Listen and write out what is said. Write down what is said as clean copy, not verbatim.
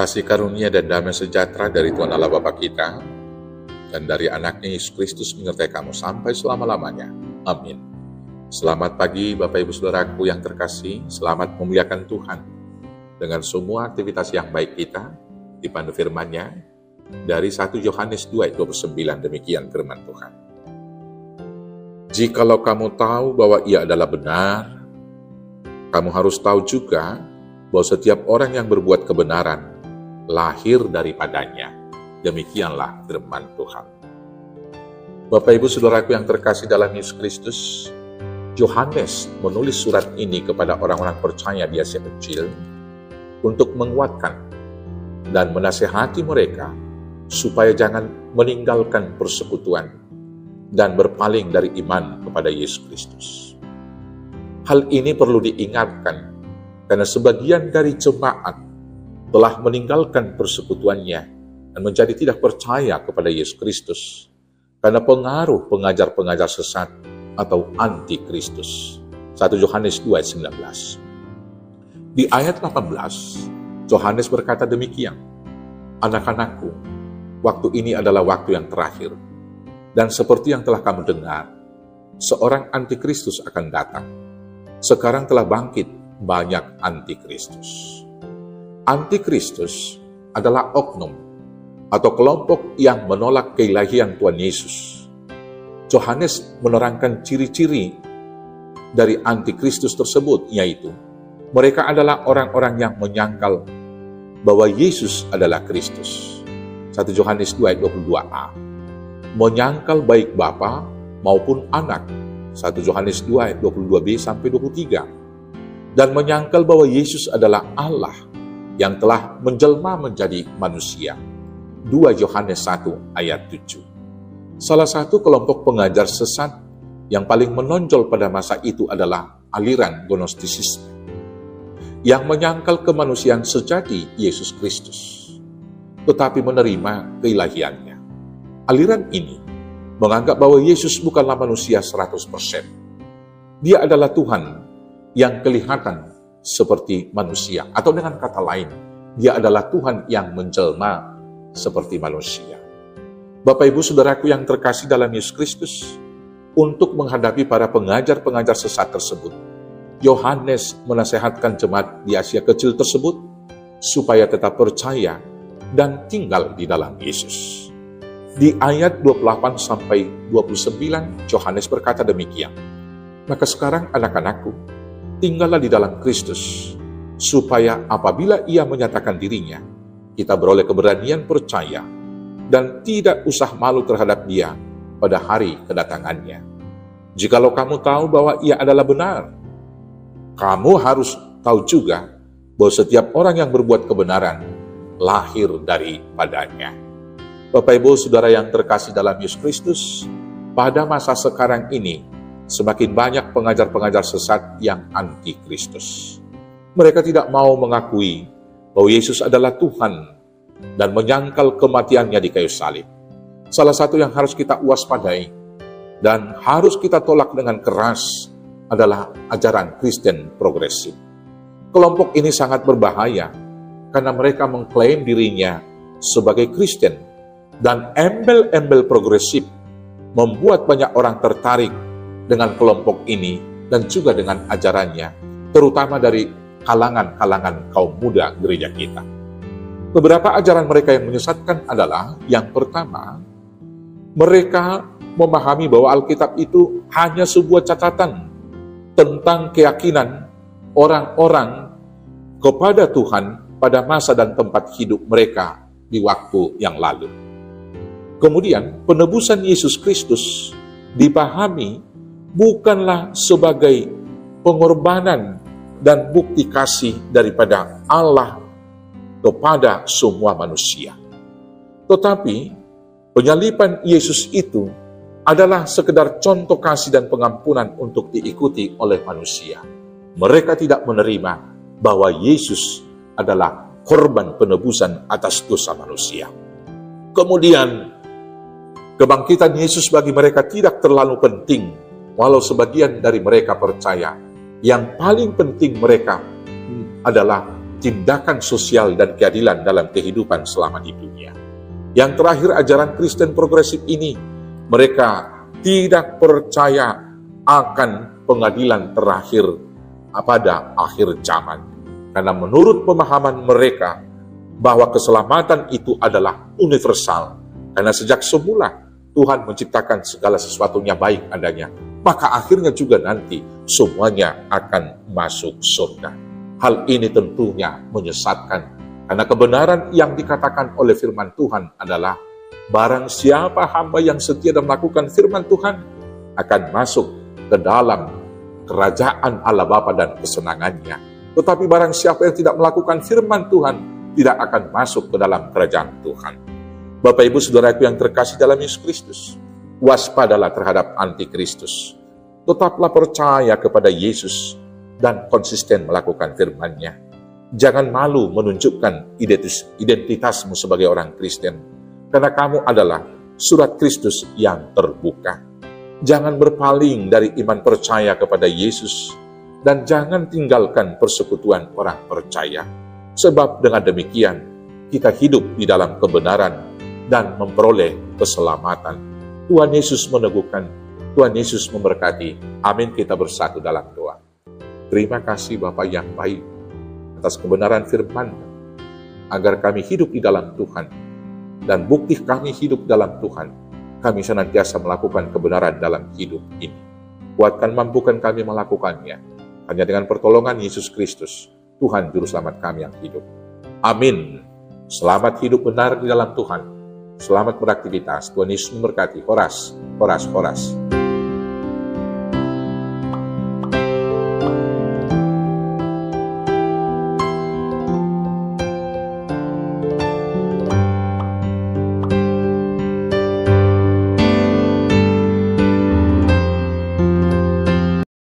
Kasih karunia dan damai sejahtera dari Tuhan Allah Bapa kita dan dari anaknya Yesus Kristus menyertai kamu sampai selama-lamanya. Amin. Selamat pagi Bapak Ibu Saudaraku yang terkasih, selamat memuliakan Tuhan dengan semua aktivitas yang baik kita, dipandu firman-Nya dari 1 Yohanes 2 ayat 29, demikian firman Tuhan. Jikalau kamu tahu bahwa Ia adalah benar, kamu harus tahu juga bahwa setiap orang yang berbuat kebenaran lahir daripadanya. Demikianlah firman Tuhan. Bapak Ibu Saudaraku yang terkasih dalam Yesus Kristus, Yohanes menulis surat ini kepada orang-orang percaya di Asia Kecil untuk menguatkan dan menasihati mereka supaya jangan meninggalkan persekutuan dan berpaling dari iman kepada Yesus Kristus. Hal ini perlu diingatkan karena sebagian dari jemaat telah meninggalkan persekutuannya dan menjadi tidak percaya kepada Yesus Kristus karena pengaruh pengajar-pengajar sesat atau anti-Kristus. 1 Yohanes 2 ayat 19. Di ayat 18, Yohanes berkata demikian, "Anak-anakku, waktu ini adalah waktu yang terakhir, dan seperti yang telah kamu dengar, seorang anti-Kristus akan datang. Sekarang telah bangkit banyak anti-Kristus." Antikristus adalah oknum atau kelompok yang menolak keilahian Tuhan Yesus. Yohanes menerangkan ciri-ciri dari antikristus tersebut, yaitu mereka adalah orang-orang yang menyangkal bahwa Yesus adalah Kristus. 1 Yohanes 2 ayat 22a. Menyangkal baik Bapa maupun Anak. 1 Yohanes 2 ayat 22b sampai 23. Dan menyangkal bahwa Yesus adalah Allah yang telah menjelma menjadi manusia. 2 Yohanes 1 ayat 7. Salah satu kelompok pengajar sesat yang paling menonjol pada masa itu adalah aliran Gnostisisme, yang menyangkal kemanusiaan sejati Yesus Kristus, tetapi menerima keilahiannya. Aliran ini menganggap bahwa Yesus bukanlah manusia 100%. Dia adalah Tuhan yang kelihatan seperti manusia, atau dengan kata lain, Dia adalah Tuhan yang menjelma seperti manusia. Bapak Ibu Saudaraku yang terkasih dalam Yesus Kristus, untuk menghadapi para pengajar-pengajar sesat tersebut, Yohanes menasehatkan jemaat di Asia Kecil tersebut supaya tetap percaya dan tinggal di dalam Yesus. Di ayat 28 sampai 29, Yohanes berkata demikian, "Maka sekarang anak-anakku, tinggallah di dalam Kristus, supaya apabila Ia menyatakan dirinya, kita beroleh keberanian percaya dan tidak usah malu terhadap Dia pada hari kedatangannya. Jikalau kamu tahu bahwa Ia adalah benar, kamu harus tahu juga bahwa setiap orang yang berbuat kebenaran lahir daripadanya." Bapak Ibu Saudara yang terkasih dalam Yesus Kristus, pada masa sekarang ini semakin banyak pengajar-pengajar sesat yang anti-Kristus. Mereka tidak mau mengakui bahwa Yesus adalah Tuhan dan menyangkal kematiannya di kayu salib. Salah satu yang harus kita waspadai dan harus kita tolak dengan keras adalah ajaran Kristen progresif. Kelompok ini sangat berbahaya karena mereka mengklaim dirinya sebagai Kristen dan embel-embel progresif membuat banyak orang tertarik dengan kelompok ini dan juga dengan ajarannya, terutama dari kalangan-kalangan kaum muda gereja kita. Beberapa ajaran mereka yang menyesatkan adalah, yang pertama, mereka memahami bahwa Alkitab itu hanya sebuah catatan tentang keyakinan orang-orang kepada Tuhan pada masa dan tempat hidup mereka di waktu yang lalu. Kemudian, penebusan Yesus Kristus dipahami bukanlah sebagai pengorbanan dan bukti kasih daripada Allah kepada semua manusia. Tetapi, penyaliban Yesus itu adalah sekedar contoh kasih dan pengampunan untuk diikuti oleh manusia. Mereka tidak menerima bahwa Yesus adalah korban penebusan atas dosa manusia. Kemudian, kebangkitan Yesus bagi mereka tidak terlalu penting, walau sebagian dari mereka percaya. Yang paling penting mereka adalah tindakan sosial dan keadilan dalam kehidupan selama di dunia. Yang terakhir, ajaran Kristen progresif ini, mereka tidak percaya akan pengadilan terakhir pada akhir zaman. Karena menurut pemahaman mereka, bahwa keselamatan itu adalah universal. Karena sejak semula Tuhan menciptakan segala sesuatunya baik adanya, maka akhirnya juga nanti semuanya akan masuk surga. Hal ini tentunya menyesatkan, karena kebenaran yang dikatakan oleh firman Tuhan adalah, barang siapa hamba yang setia dan melakukan firman Tuhan akan masuk ke dalam kerajaan Allah Bapa dan kesenangannya. Tetapi barang siapa yang tidak melakukan firman Tuhan tidak akan masuk ke dalam kerajaan Tuhan. Bapak Ibu Saudaraku yang terkasih dalam Yesus Kristus, waspadalah terhadap antikristus. Tetaplah percaya kepada Yesus dan konsisten melakukan firman-Nya. Jangan malu menunjukkan identitasmu sebagai orang Kristen, karena kamu adalah surat Kristus yang terbuka. Jangan berpaling dari iman percaya kepada Yesus, dan jangan tinggalkan persekutuan orang percaya. Sebab dengan demikian, kita hidup di dalam kebenaran dan memperoleh keselamatan. Tuhan Yesus meneguhkan, Tuhan Yesus memberkati. Amin. Kita bersatu dalam doa. Terima kasih Bapa yang baik atas kebenaran firman, agar kami hidup di dalam Tuhan, dan bukti kami hidup dalam Tuhan, kami senantiasa melakukan kebenaran dalam hidup ini. Kuatkan, mampukan kami melakukannya, hanya dengan pertolongan Yesus Kristus, Tuhan Juru Selamat kami yang hidup. Amin. Selamat hidup benar di dalam Tuhan. Selamat beraktivitas. Tuhan Yesus memberkati. Horas, horas, horas.